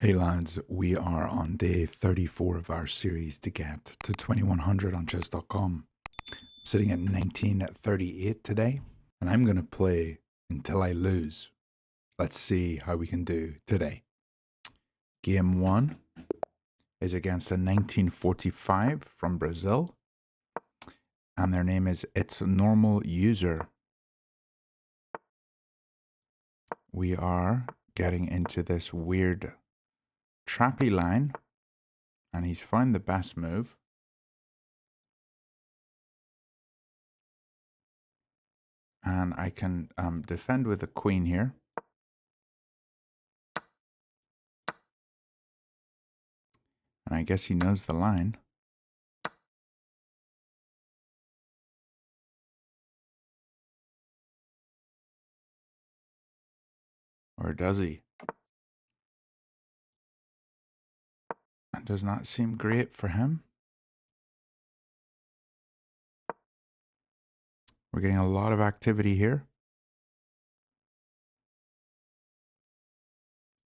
Hey lads, we are on day 34 of our series to get to 2100 on chess.com. Sitting at 1938 today, and I'm going to play until I lose. Let's see how we can do today. Game 1 is against a 1945 from Brazil, and their name is It's Normal User. We are getting into this weird trappy line, and he's found the best move. And I can defend with the queen here. And I guess he knows the line. Or does he? That does not seem great for him. We're getting a lot of activity here.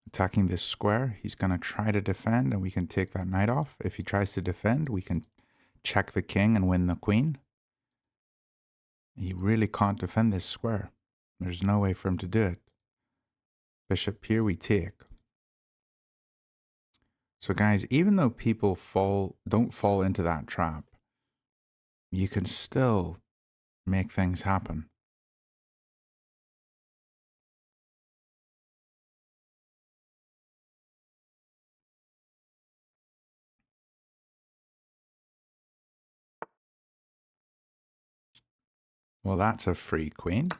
Attacking this square. He's going to try to defend, and we can take that knight off. If he tries to defend, we can check the king and win the queen. He really can't defend this square. There's no way for him to do it. Bishop here, we take. So guys, even though people don't fall into that trap, you can still make things happen. Well, that's a free queen.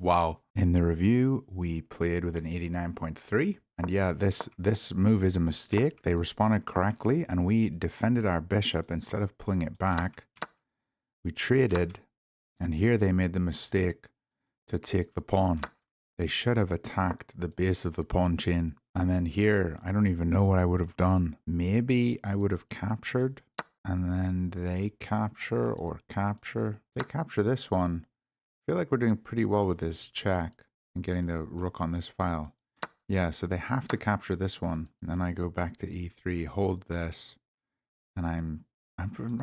Wow. In the review, we played with an 89.3. And yeah, this move is a mistake. They responded correctly, and we defended our bishop instead of pulling it back. We traded, and here they made the mistake to take the pawn. They should have attacked the base of the pawn chain. And then here, I don't even know what I would have done. Maybe I would have captured, and then they capture or capture. They capture this one. I feel like we're doing pretty well with this check and getting the rook on this file. Yeah, so they have to capture this one. And then I go back to e3, hold this, and I'm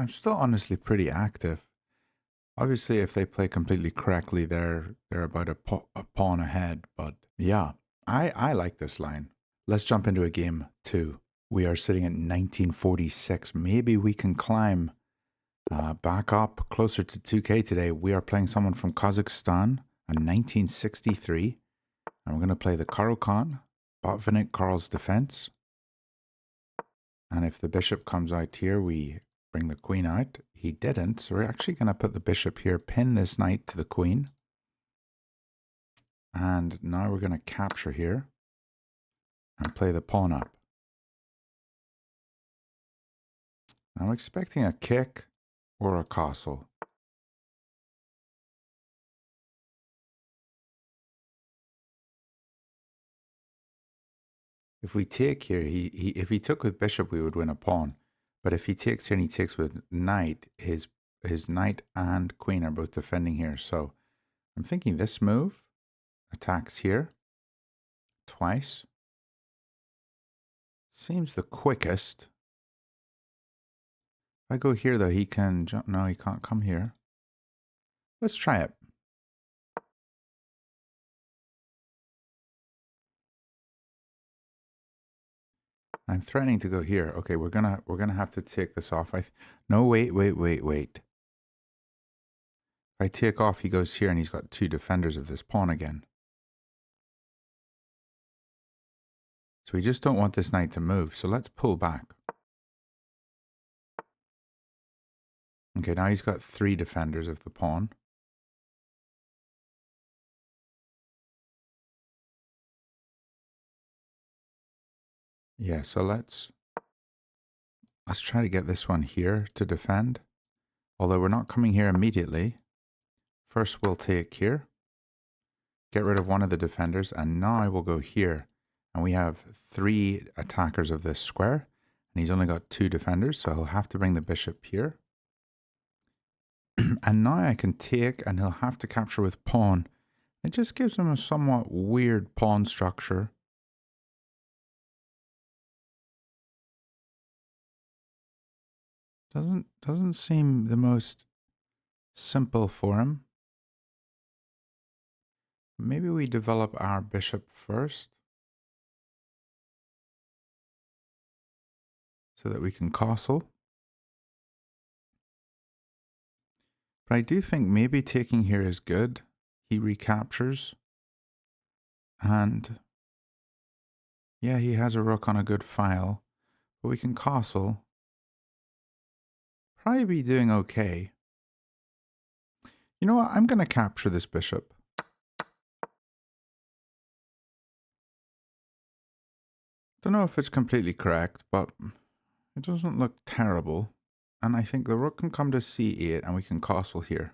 still honestly pretty active. Obviously, if they play completely correctly, they're about a pawn ahead. But yeah, I like this line. Let's jump into a game 2. We are sitting at 1946. Maybe we can climb back up closer to 2K today. We are playing someone from Kazakhstan in 1963. And we're going to play the Caro Kann, Botvinnik, Carl's defense. And if the bishop comes out here, we bring the queen out. He didn't, so we're actually going to put the bishop here, pin this knight to the queen. And now we're going to capture here and play the pawn up. I'm expecting a kick or a castle. If we take here, if he took with bishop, we would win a pawn. But if he takes here and he takes with knight, his knight and queen are both defending here. So I'm thinking this move attacks here twice. Seems the quickest. If I go here, though, he can jump. No, he can't come here. Let's try it. I'm threatening to go here. Okay, we're gonna have to take this off. No, wait. If I take off, he goes here, and he's got 2 defenders of this pawn again. So we just don't want this knight to move. So let's pull back. Okay, now he's got 3 defenders of the pawn. Yeah, so let's try to get this one here to defend. Although we're not coming here immediately. First we'll take here. Get rid of one of the defenders, and now I will go here. And we have 3 attackers of this square. And he's only got 2 defenders, so he'll have to bring the bishop here. And now I can take, and he'll have to capture with pawn. It just gives him a somewhat weird pawn structure. Doesn't seem the most simple for him. Maybe we develop our bishop first so that we can castle. But I do think maybe taking here is good. He recaptures. And yeah, he has a rook on a good file. But we can castle. Probably be doing okay. You know what? I'm going to capture this bishop. Don't know if it's completely correct, but it doesn't look terrible. And I think the rook can come to c8 and we can castle here.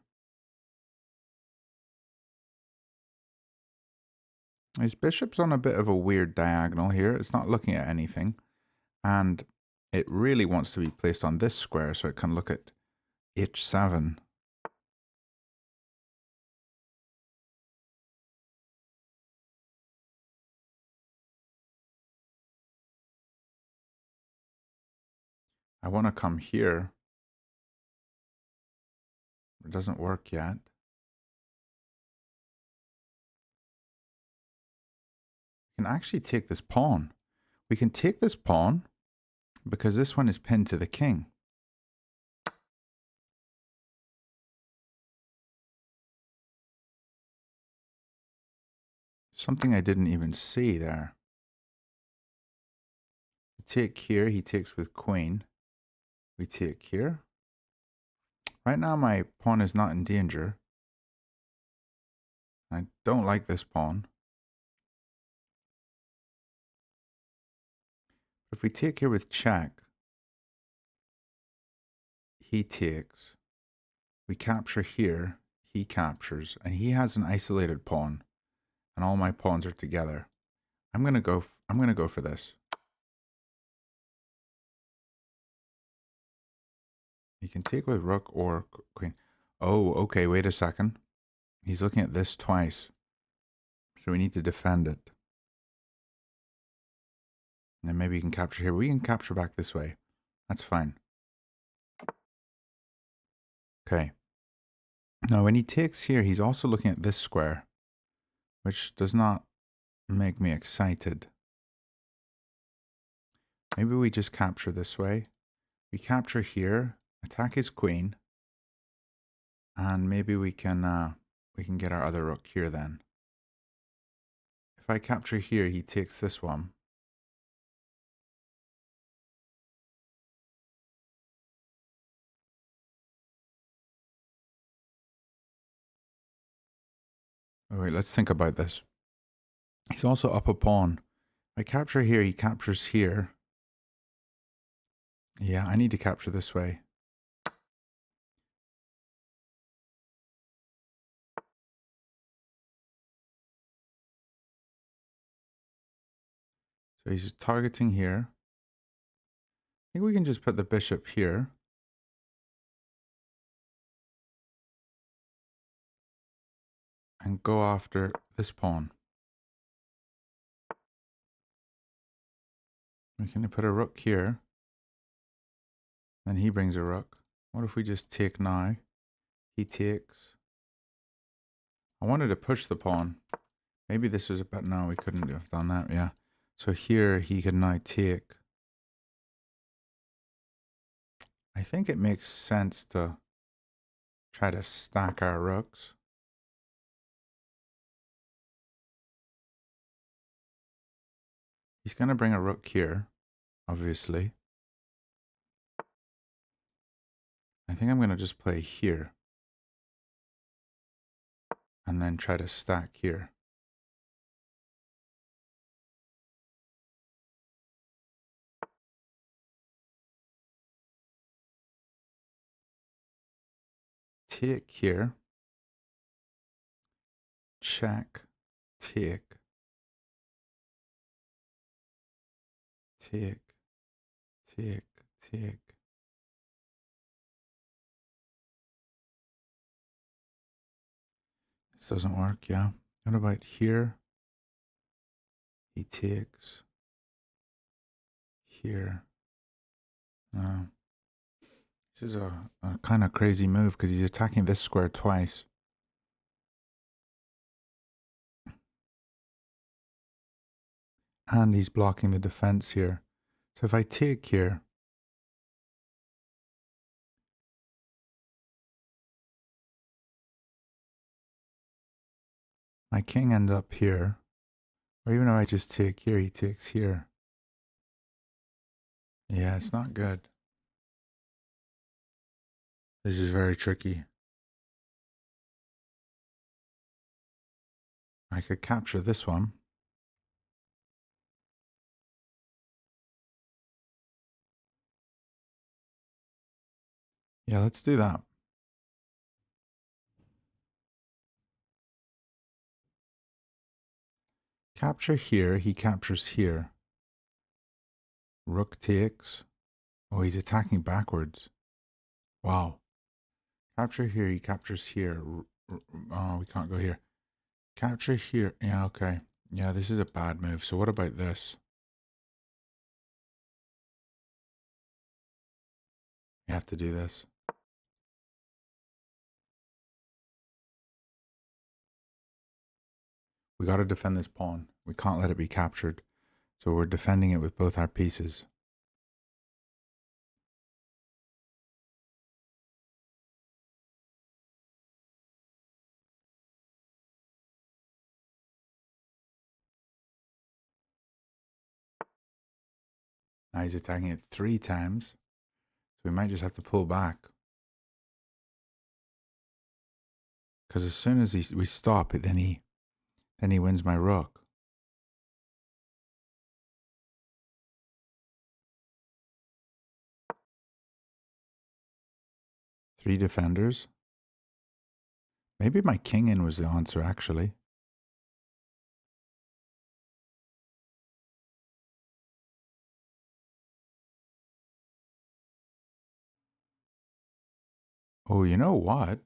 His bishop's on a bit of a weird diagonal here. It's not looking at anything. And it really wants to be placed on this square so it can look at h7. I want to come here. It doesn't work yet. We can actually take this pawn. We can take this pawn because this one is pinned to the king. Something I didn't even see there. We take here, he takes with queen. We take here. Right now my pawn is not in danger. I don't like this pawn. If we take here with check, he takes. We capture here, he captures, and he has an isolated pawn, and all my pawns are together. I'm gonna go for this. You can take with rook or queen. Oh, okay, wait a second. He's looking at this twice. So we need to defend it. And then maybe you can capture here. We can capture back this way. That's fine. Okay. Now when he takes here, he's also looking at this square, which does not make me excited. Maybe we just capture this way. We capture here, attack his queen, and maybe we can get our other rook here then. If I capture here, he takes this one. Oh, wait, let's think about this. He's also up a pawn. If I capture here, he captures here. Yeah, I need to capture this way. So he's targeting here. I think we can just put the bishop here. And go after this pawn. We can put a rook here. Then he brings a rook. What if we just take now? He takes. I wanted to push the pawn. Maybe this was a bit. No, we couldn't have done that. Yeah. So here he can now take. I think it makes sense to try to stack our rooks. He's going to bring a rook here, obviously. I think I'm going to just play here. And then try to stack here. Take here. Check. Take. Take. Take. Take. This doesn't work, yeah. What about here? He takes here. This is a kind of crazy move because he's attacking this square twice. And he's blocking the defense here. So if I take here, my king ends up here. Or even if I just take here, he takes here. Yeah, it's not good. This is very tricky. I could capture this one. Yeah, let's do that. Capture here, he captures here. Rook takes. Oh, he's attacking backwards. Wow. Capture here, he captures here. Oh, we can't go here. Capture here. Yeah, okay. Yeah, this is a bad move. So what about this? You have to do this. We got to defend this pawn. We can't let it be captured. So we're defending it with both our pieces. Now he's attacking it 3 times. So we might just have to pull back. Because as soon as we stop it, then he wins my rook. Three defenders. Maybe my king in was the answer, actually. Oh, you know what?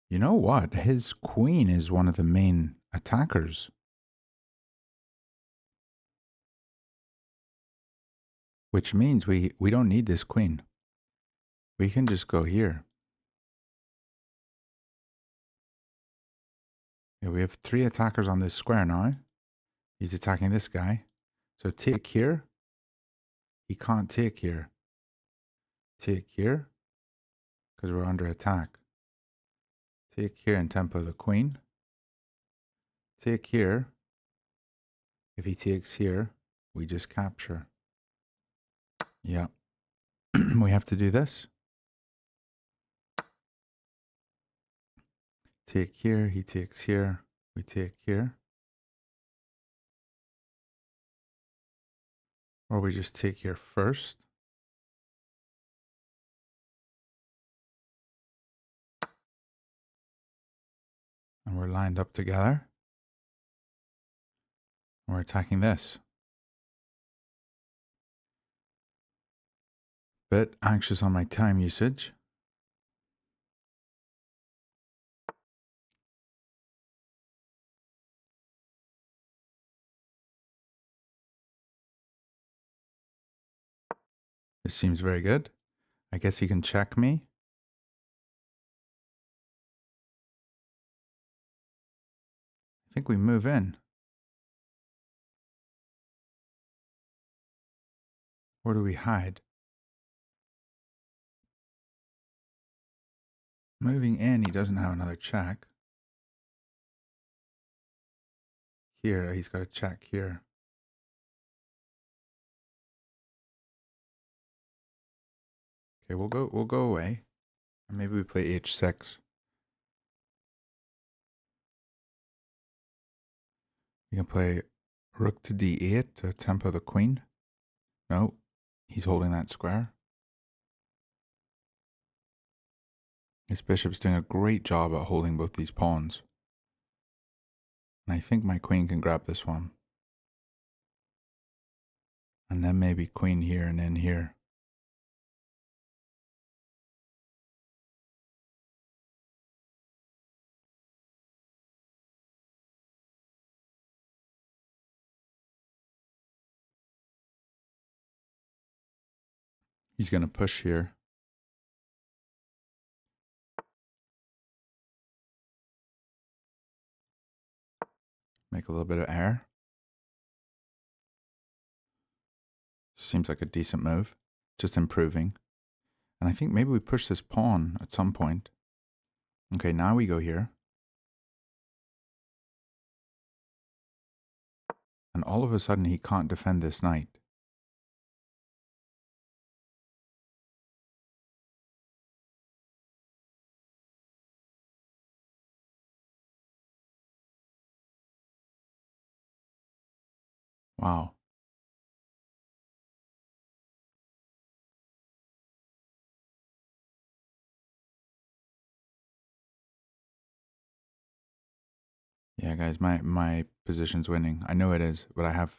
You know what? His queen is one of the main attackers. Which means we don't need this queen. We can just go here. Yeah, we have 3 attackers on this square now. He's attacking this guy. So take here. He can't take here. Take here. Because we're under attack. Take here and tempo the queen. Take here. If he takes here, we just capture. Yeah. We have to do this. Take here, he takes here, we take here. Or we just take here first. And we're lined up together. And we're attacking this. Bit anxious on my time usage. This seems very good. I guess he can check me. I think we move in. Where do we hide? Moving in, he doesn't have another check. Here, he's got a check here. Okay, we'll go away. Maybe we play h6. You can play rook to d8 to tempo the queen. No, he's holding that square. His bishop's doing a great job at holding both these pawns. And I think my queen can grab this one. And then maybe queen here and then here. He's going to push here. Make a little bit of air. Seems like a decent move. Just improving. And I think maybe we push this pawn at some point. Okay, now we go here. And all of a sudden he can't defend this knight. Wow. Yeah, guys, my position's winning. I know it is, but I have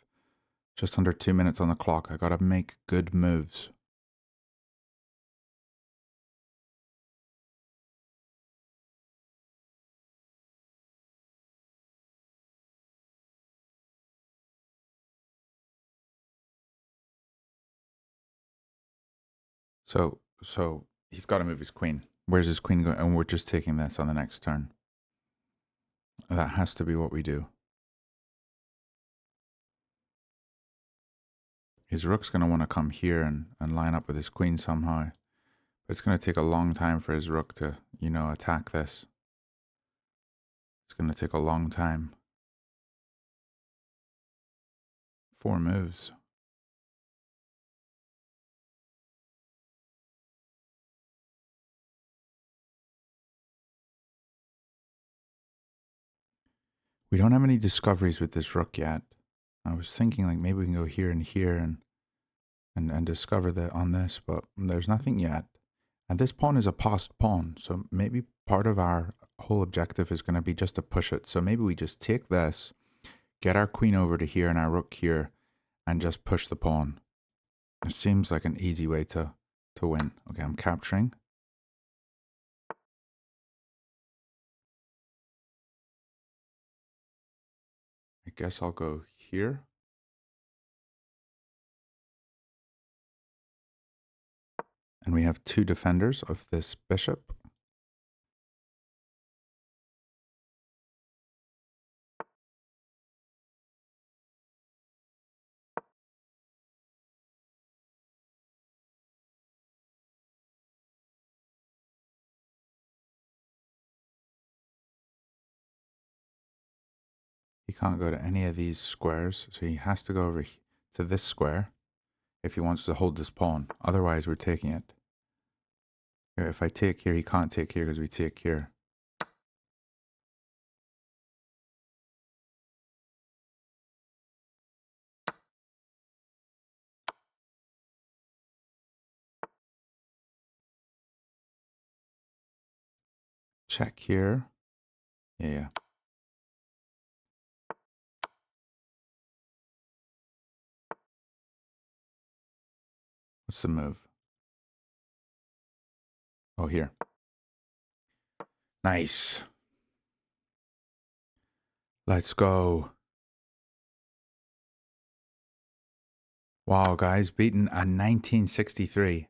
just under 2 minutes on the clock. I gotta make good moves. So he's got to move his queen. Where's his queen going? And we're just taking this on the next turn. That has to be what we do. His rook's going to want to come here and line up with his queen somehow. But it's going to take a long time for his rook to, you know, attack this. It's going to take a long time. 4 moves. We don't have any discoveries with this rook yet. I was thinking like maybe we can go here and here and discover that on this, but there's nothing yet. And this pawn is a passed pawn, so maybe part of our whole objective is going to be just to push it. So maybe we just take this, get our queen over to here and our rook here, and just push the pawn. It seems like an easy way to win. Okay, I'm capturing. I guess I'll go here. And we have 2 defenders of this bishop. He can't go to any of these squares, so he has to go over to this square if he wants to hold this pawn. Otherwise, we're taking it. If I take here, he can't take here because we take here. Check here. Yeah. What's the move? Oh, here. Nice. Let's go. Wow, guys, beaten a 1963.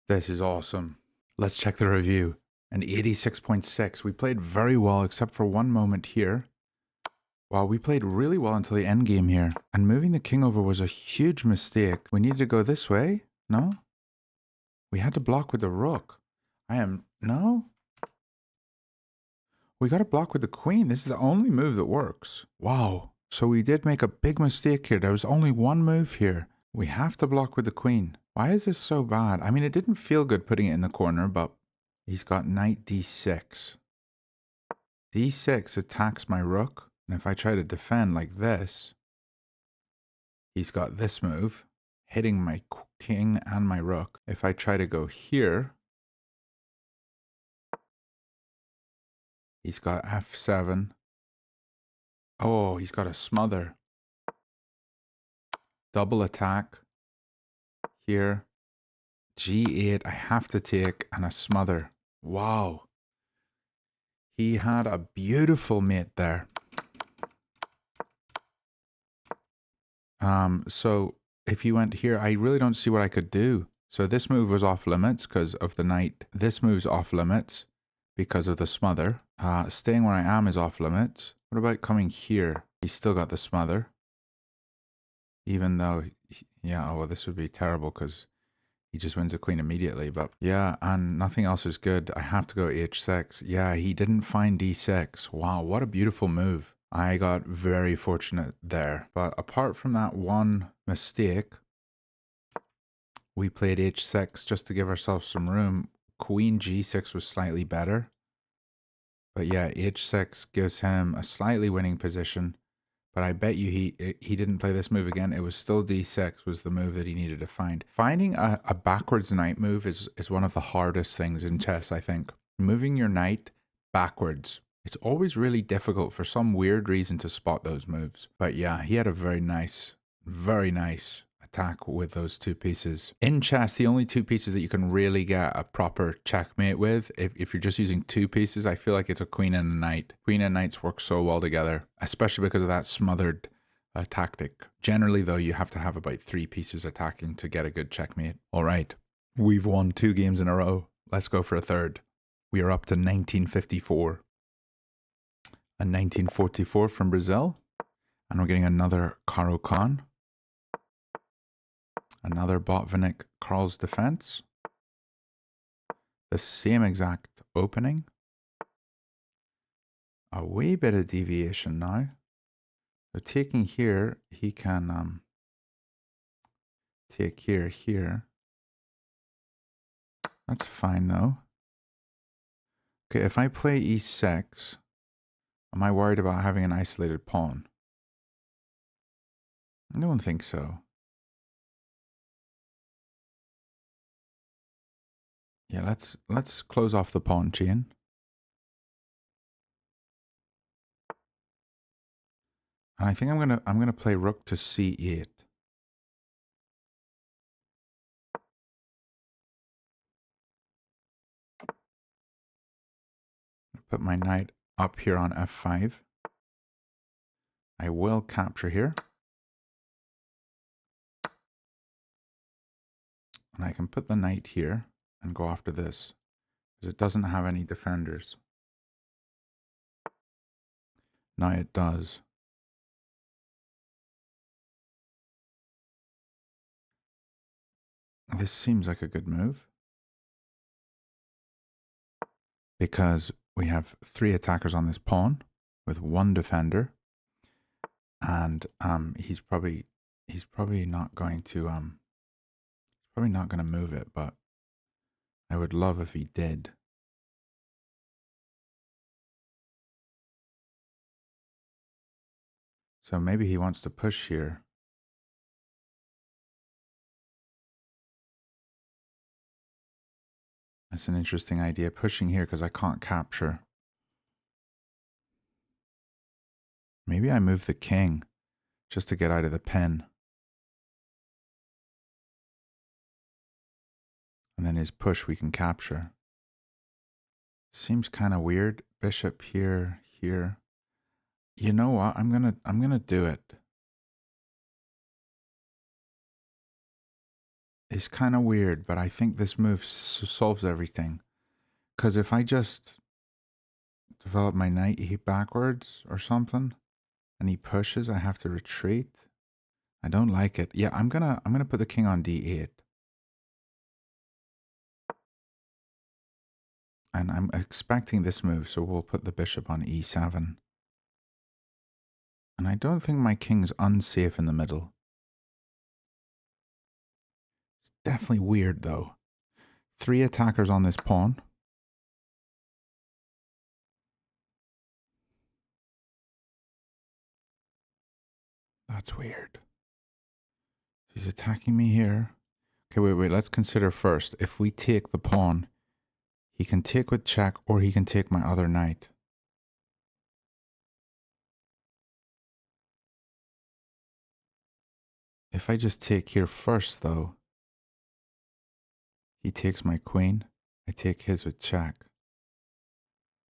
This is awesome. Let's check the review. An 86.6. We played very well except for one moment here. Wow, we played really well until the end game here. And moving the king over was a huge mistake. We needed to go this way? No? We had to block with the rook. No? We got to block with the queen. This is the only move that works. Wow. So we did make a big mistake here. There was only one move here. We have to block with the queen. Why is this so bad? I mean, it didn't feel good putting it in the corner, but he's got knight d6. d6 attacks my rook. And if I try to defend like this, he's got this move, hitting my king and my rook. If I try to go here, he's got f7. Oh, he's got a smother. Double attack. Here. g8, I have to take, and a smother. Wow. He had a beautiful mate there. So if he went here, I really don't see what I could do. So this move was off limits because of the knight. This move's off limits because of the smother. Staying where I am is off limits. What about coming here? He's still got the smother. Even though, yeah, oh, well, this would be terrible because he just wins a queen immediately. But yeah, and nothing else is good. I have to go h6. Yeah, he didn't find d6. Wow, what a beautiful move. I got very fortunate there. But apart from that one mistake, we played h6 just to give ourselves some room. Queen g6 was slightly better. But yeah, h6 gives him a slightly winning position. But I bet you he didn't play this move again. It was still d6 was the move that he needed to find. Finding a backwards knight move is one of the hardest things in chess, I think. Moving your knight backwards. It's always really difficult for some weird reason to spot those moves. But yeah, he had a very nice attack with those two pieces. In chess, the only two pieces that you can really get a proper checkmate with, if you're just using two pieces, I feel like it's a queen and a knight. Queen and knights work so well together, especially because of that smothered tactic. Generally, though, you have to have about 3 pieces attacking to get a good checkmate. All right, we've won 2 games in a row. Let's go for a third. We are up to 1954. And 1944 from Brazil. And we're getting another Caro Kann. Another Botvinnik Carl's defense. The same exact opening. A wee bit of deviation now. So taking here, he can take here. That's fine though. Okay, if I play e6, am I worried about having an isolated pawn? I don't think so. Yeah, let's close off the pawn chain. And I think I'm gonna play rook to c8. Put my knight up here on f5. I will capture here. And I can put the knight here and go after this, because it doesn't have any defenders. Now it does. This seems like a good move, because we have 3 attackers on this pawn with 1 defender, and he's probably not going to move it, but I would love if he did. So maybe he wants to push here. That's an interesting idea, pushing here because I can't capture. Maybe I move the king just to get out of the pin. And then his push we can capture. Seems kind of weird. Bishop here. You know what? I'm gonna do it. It's kind of weird, but I think this move solves everything. Because if I just develop my knight backwards or something, and he pushes, I have to retreat. I don't like it. Yeah, I'm gonna put the king on d8. And I'm expecting this move, so we'll put the bishop on e7. And I don't think my king's unsafe in the middle. It's definitely weird though. 3 attackers on this pawn. That's weird. He's attacking me here. Okay, wait, let's consider first. If we take the pawn, he can take with check, or he can take my other knight. If I just take here first, though, he takes my queen. I take his with check.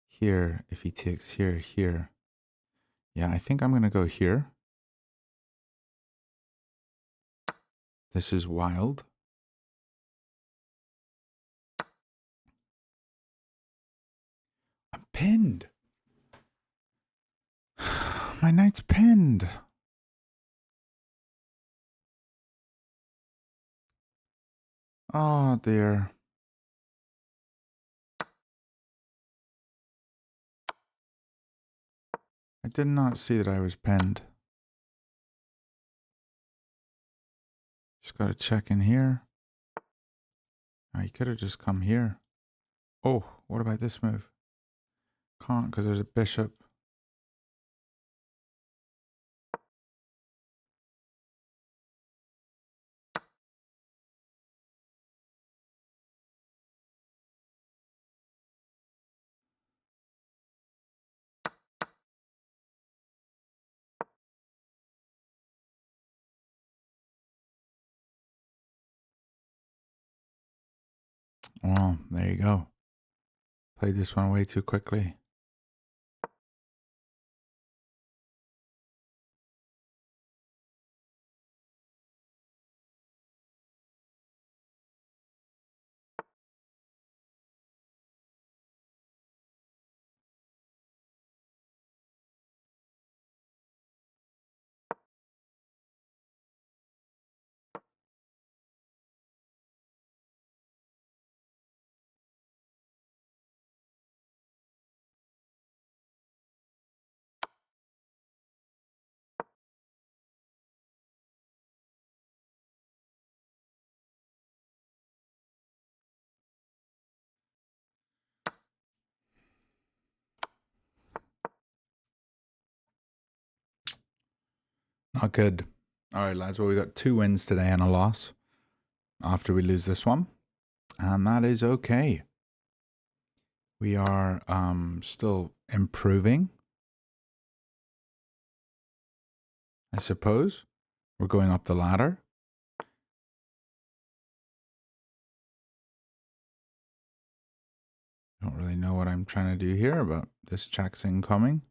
Here, if he takes here. Yeah, I think I'm going to go here. This is wild. I'm pinned. My knight's pinned. Oh dear. I did not see that I was pinned. Just gotta check in here. Oh, you could have just come here. Oh, what about this move? Can't because there's a bishop. Oh, there you go. Played this one way too quickly. Not good. All right, lads. Well, we got 2 wins today and a loss after we lose this one. And that is okay. We are still improving, I suppose. We're going up the ladder. Don't really know what I'm trying to do here, but this check's incoming.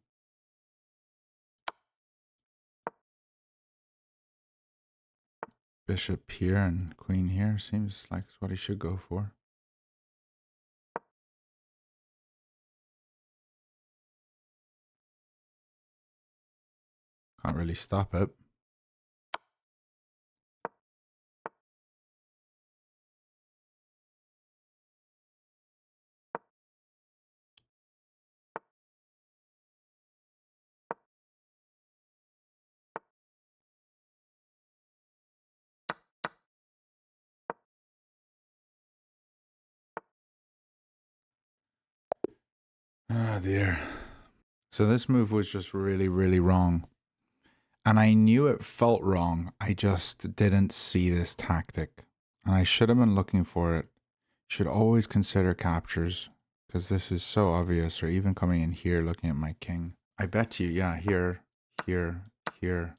Bishop here and queen here seems like it's what he should go for. Can't really stop it. Oh dear. So this move was just really, really wrong. And I knew it felt wrong. I just didn't see this tactic. And I should have been looking for it. Should always consider captures. Because this is so obvious. Or even coming in here looking at my king. I bet you, yeah, here, here, here.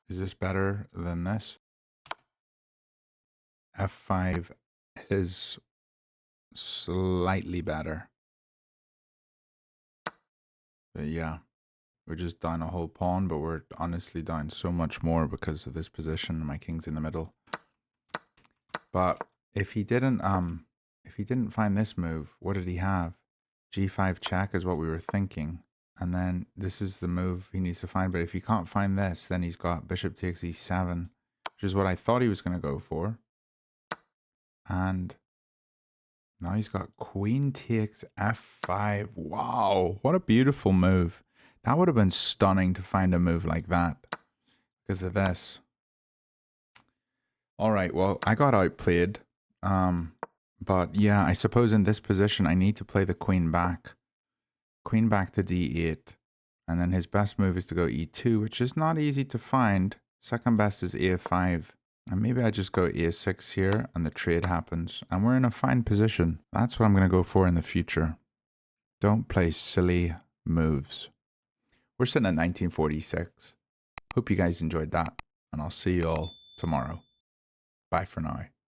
Is this better than this? F5 is slightly better. But yeah, we're just down a whole pawn, but we're honestly down so much more because of this position. My king's in the middle. But if he didn't find this move, what did he have? G5 check is what we were thinking. And then this is the move he needs to find. But if he can't find this, then he's got bishop takes e7, which is what I thought he was going to go for. And now he's got queen takes f5. Wow, what a beautiful move. That would have been stunning to find a move like that because of this. All right, well, I got outplayed. But yeah, I suppose in this position, I need to play the queen back. Queen back to d8. And then his best move is to go e2, which is not easy to find. Second best is a5. And maybe I just go a6 here and the trade happens. And we're in a fine position. That's what I'm going to go for in the future. Don't play silly moves. We're sitting at 1946. Hope you guys enjoyed that. And I'll see you all tomorrow. Bye for now.